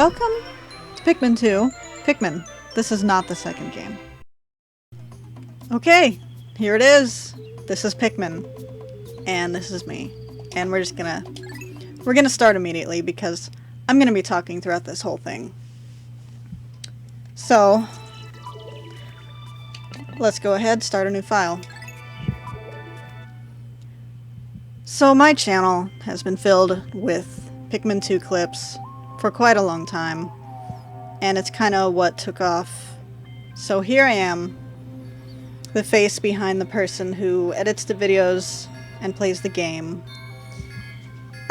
Welcome to Pikmin 2. Pikmin. This is not the second game. Okay, here it is. This is Pikmin. And this is me. And we're gonna start immediately because I'm gonna be talking throughout this whole thing. So, let's go ahead, start a new file. So my channel has been filled with Pikmin 2 clips for quite a long time, and it's kind of what took off. So here I am, the face behind the person who edits the videos and plays the game.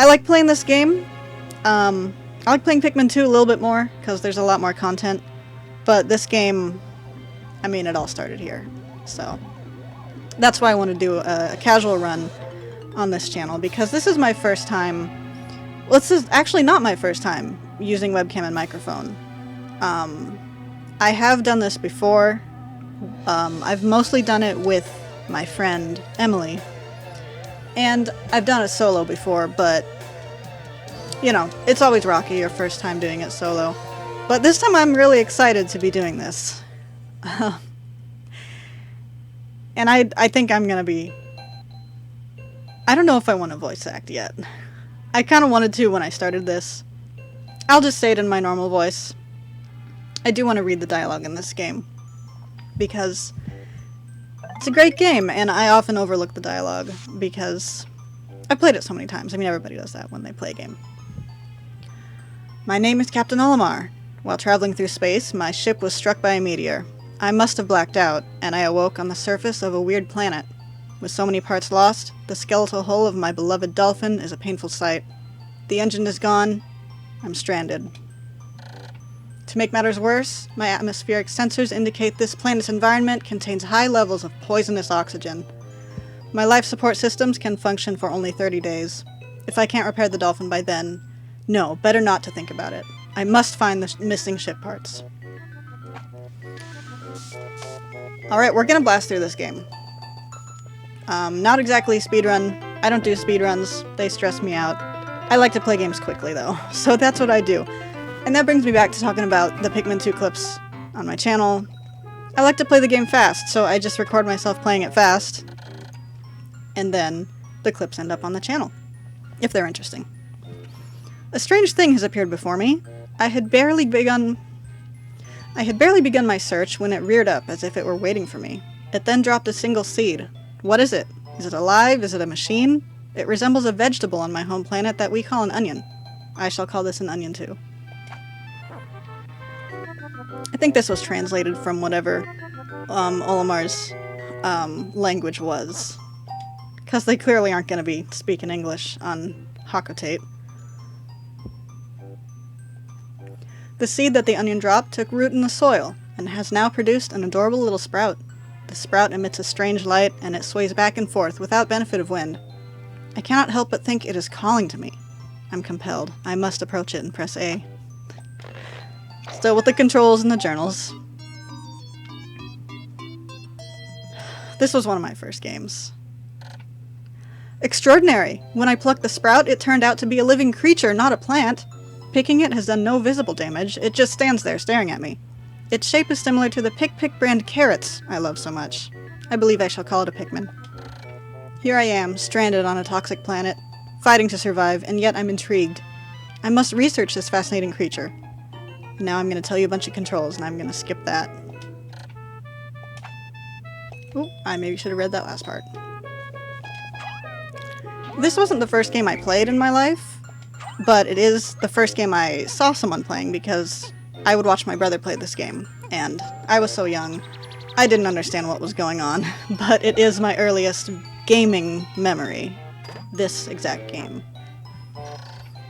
I like playing this game. I like playing Pikmin 2 a little bit more, because there's a lot more content, but this game, I mean, it all started here. So that's why I want to do a casual run on this channel, because this is my first time. Well, this is actually not my first time using webcam and microphone. I have done this before. I've mostly done it with my friend Emily, and I've done it solo before, but you know, it's always rocky your first time doing it solo. But this time I'm really excited to be doing this. And I think I'm gonna be... I don't know if I want to voice act yet. I kind of wanted to when I started this. I'll just say it in my normal voice. I do want to read the dialogue in this game, because it's a great game, and I often overlook the dialogue because I've played it so many times. I mean, everybody does that when they play a game. My name is Captain Olimar. While traveling through space, my ship was struck by a meteor. I must have blacked out, and I awoke on the surface of a weird planet. With so many parts lost, the skeletal hull of my beloved dolphin is a painful sight. The engine is gone. I'm stranded. To make matters worse, my atmospheric sensors indicate this planet's environment contains high levels of poisonous oxygen. My life support systems can function for only 30 days. If I can't repair the dolphin by then, no, better not to think about it. I must find the missing ship parts. Alright, we're gonna blast through this game. Not exactly speedrun. I don't do speedruns. They stress me out. I like to play games quickly, though, so that's what I do. And that brings me back to talking about the Pikmin 2 clips on my channel. I like to play the game fast, so I just record myself playing it fast, and then the clips end up on the channel, if they're interesting. A strange thing has appeared before me. I had barely begun my search when it reared up as if it were waiting for me. It then dropped a single seed. What is it? Is it alive? Is it a machine? It resembles a vegetable on my home planet that we call an onion. I shall call this an onion too. I think this was translated from whatever Olimar's language was, because they clearly aren't going to be speaking English on Hakotate. The seed that the onion dropped took root in the soil, and has now produced an adorable little sprout. The sprout emits a strange light, and it sways back and forth without benefit of wind. I cannot help but think it is calling to me. I'm compelled. I must approach it and press A. Still with the controls and the journals. This was one of my first games. Extraordinary! When I plucked the sprout, it turned out to be a living creature, not a plant. Picking it has done no visible damage, it just stands there staring at me. Its shape is similar to the Pick brand carrots I love so much. I believe I shall call it a Pikmin. Here I am, stranded on a toxic planet, fighting to survive, and yet I'm intrigued. I must research this fascinating creature. Now I'm going to tell you a bunch of controls, and I'm going to skip that. Ooh, I maybe should have read that last part. This wasn't the first game I played in my life, but it is the first game I saw someone playing, because I would watch my brother play this game, and I was so young, I didn't understand what was going on, but it is my earliest gaming memory, this exact game.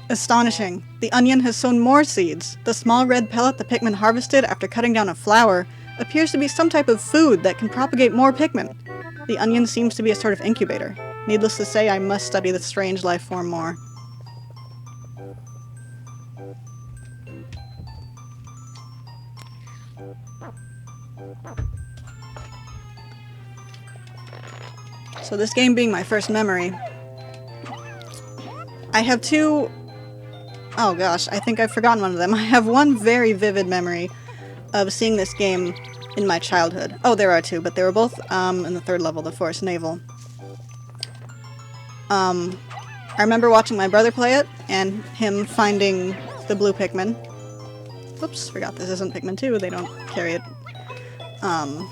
Astonishing! The onion has sown more seeds. The small red pellet the Pikmin harvested after cutting down a flower appears to be some type of food that can propagate more Pikmin. The onion seems to be a sort of incubator. Needless to say, I must study this strange life form more. So this game being my first memory, I have two Oh gosh, I think I've forgotten one of them. I have one very vivid memory of seeing this game in my childhood. Oh, there are two, but they were both in the third level, the Forest Naval. I remember watching my brother play it, and him finding the blue Pikmin. Whoops, forgot this isn't Pikmin 2, they don't carry it. And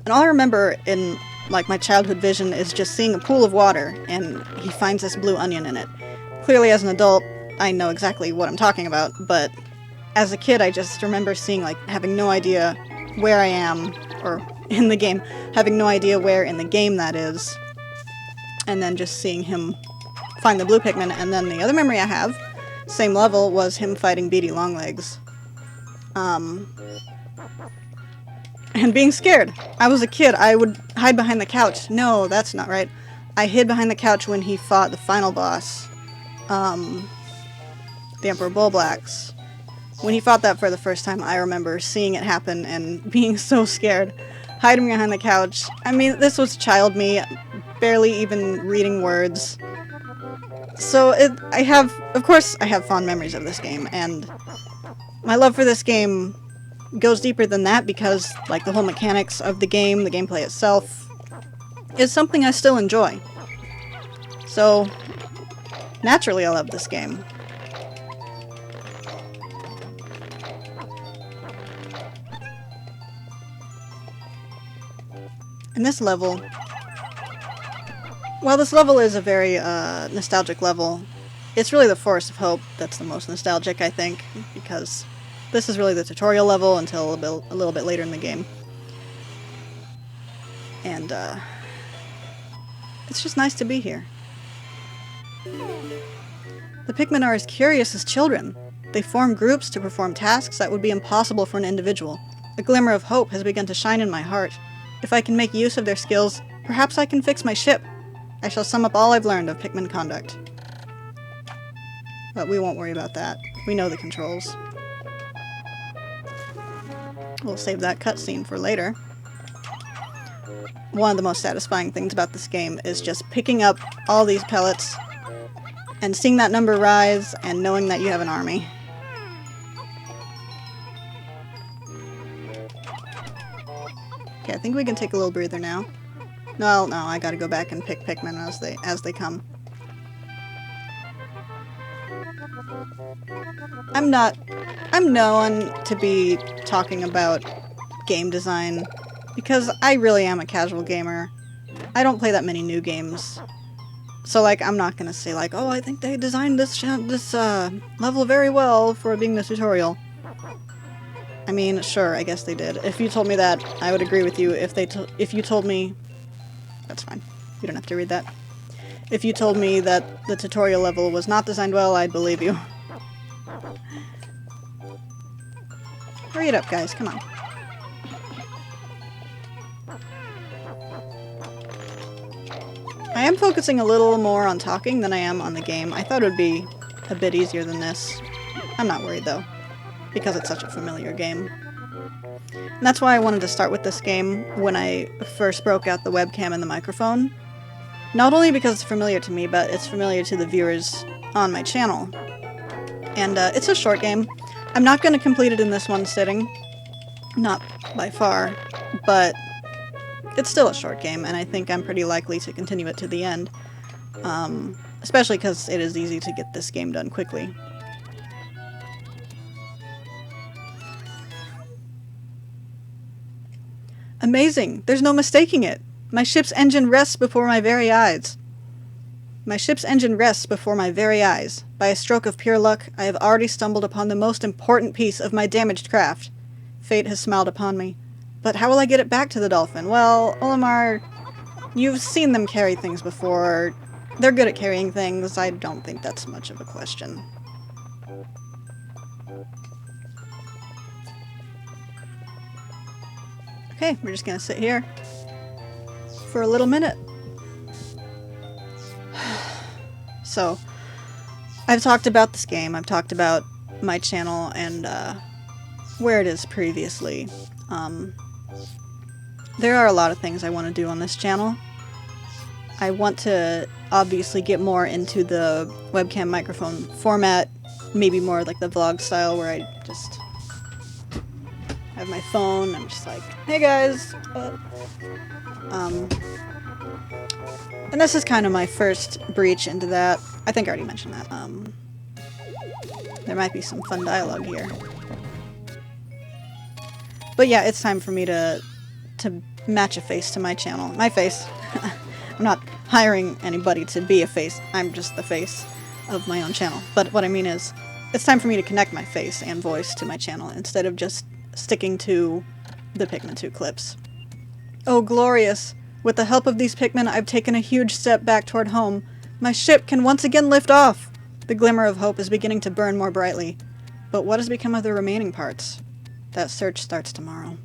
all I remember in, like, my childhood vision is just seeing a pool of water, and he finds this blue onion in it. Clearly, as an adult, I know exactly what I'm talking about, but as a kid, I just remember seeing, like, having no idea where I am, or in the game, having no idea where in the game that is, and then just seeing him find the blue Pikmin. And then the other memory I have, same level, was him fighting Beady Longlegs. And being scared. I was a kid, I would hide behind the couch. No, that's not right. I hid behind the couch when he fought the final boss, the Emperor Bullblax. When he fought that for the first time, I remember seeing it happen and being so scared. Hiding behind the couch. I mean, this was child me, barely even reading words. So of course I have fond memories of this game, and my love for this game goes deeper than that because, like, the whole mechanics of the game, the gameplay itself, is something I still enjoy. So, naturally I love this game. And this level, while this level is a very nostalgic level, it's really the Forest of Hope that's the most nostalgic, I think, because this is really the tutorial level until a little bit later in the game. And it's just nice to be here. The Pikmin are as curious as children. They form groups to perform tasks that would be impossible for an individual. A glimmer of hope has begun to shine in my heart. If I can make use of their skills, perhaps I can fix my ship. I shall sum up all I've learned of Pikmin conduct. But we won't worry about that. We know the controls. We'll save that cutscene for later. One of the most satisfying things about this game is just picking up all these pellets and seeing that number rise and knowing that you have an army. Okay, I think we can take a little breather now. No, I gotta go back and pick Pikmin as they come. I'm known to be talking about game design because I really am a casual gamer. I don't play that many new games. So, like, I'm not gonna say, like, oh, I think they designed this level very well for being the tutorial. I mean, sure, I guess they did. If you told me that, I would agree with you. If you told me... That's fine. You don't have to read that. If you told me that the tutorial level was not designed well, I'd believe you. Hurry it up, guys. Come on. I am focusing a little more on talking than I am on the game. I thought it would be a bit easier than this. I'm not worried, though, because it's such a familiar game. And that's why I wanted to start with this game when I first broke out the webcam and the microphone. Not only because it's familiar to me, but it's familiar to the viewers on my channel. And it's a short game. I'm not going to complete it in this one sitting. Not by far, but it's still a short game, and I think I'm pretty likely to continue it to the end. Especially because it is easy to get this game done quickly. Amazing! There's no mistaking it! My ship's engine rests before my very eyes. My ship's engine rests before my very eyes. By a stroke of pure luck, I have already stumbled upon the most important piece of my damaged craft. Fate has smiled upon me. But how will I get it back to the dolphin? Well, Olimar, you've seen them carry things before. They're good at carrying things. I don't think that's much of a question. Okay, we're just gonna sit here for a little minute. So, I've talked about this game, I've talked about my channel and where it is previously. There are a lot of things I want to do on this channel. I want to obviously get more into the webcam microphone format, maybe more like the vlog style where I just have my phone. I'm just like, hey guys. And this is kind of my first breach into that. I think I already mentioned that. There might be some fun dialogue here. But yeah, it's time for me to match a face to my channel. My face. I'm not hiring anybody to be a face. I'm just the face of my own channel. But what I mean is, it's time for me to connect my face and voice to my channel instead of just sticking to the Pikmin 2 clips. Oh, glorious! With the help of these Pikmin, I've taken a huge step back toward home. My ship can once again lift off! The glimmer of hope is beginning to burn more brightly. But what has become of the remaining parts? That search starts tomorrow.